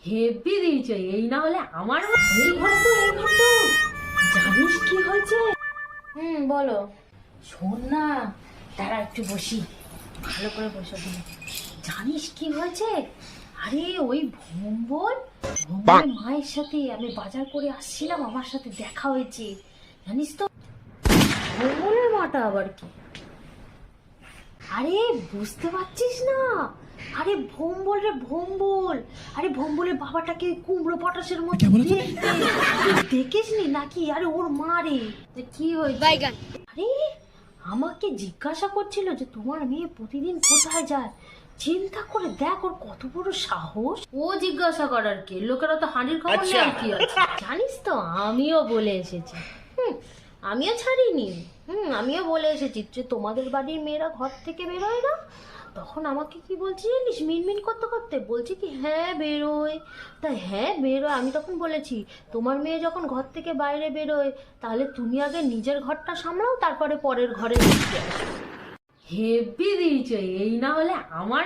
হেব্বি দিয়েছে, এই না হলে আমার এই ঘর তো জানিস কি হয়েছে? বলো। শোন না, তারা একটু বসি, ভালো করে বসে দিন। জানিস কি হয়েছে? আরে ওই ভম্বলের মায়ের সাথে আমি বাজার করে আসছিলাম, আমার সাথে দেখা হয়েছে। জানিস তো ভম্বলের মাটা আবার কি? আরে বুঝতে পারছিস না? আরে ভম্বল রে ভম্বল। আরে ভম্বলের বাবাটাকে কুমড়ো পটাশের মতো দেখতে, দেখিসনি নাকি? আরে ওর মা রে। কি হয়েছে? আরে আমাকে জিজ্ঞাসা করছিল যে তোমার মেয়ে প্রতিদিন কোথায় যায়। চিন্তা করে দেখ ওর কত বড় সাহস। ও জিজ্ঞাসা করার কি, লোকেরা তো হাঁড়ির খবর নেই কি আছে। জানিস তো আমিও বলে এসেছি, আমিও ছাড়িনি। আমিও বলে এসেছি যে তোমাদের বাড়ির মেয়েরা ঘর থেকে বেরোয় না। তখন আমাকে কি বলছি জানিস, মিনমিন করতে করতে বলছি কি হ্যাঁ বেরোয়। তা হ্যাঁ বেরোয়, আমি তখন বলেছি তোমার মেয়ে যখন ঘর থেকে বাইরে বেরোয় তাহলে তুমি আগে নিজের ঘরটা সামলাও, তারপরে পরের ঘরে দেখতে আসো। হেব্বি দিয়েছে, এই না হলে আমার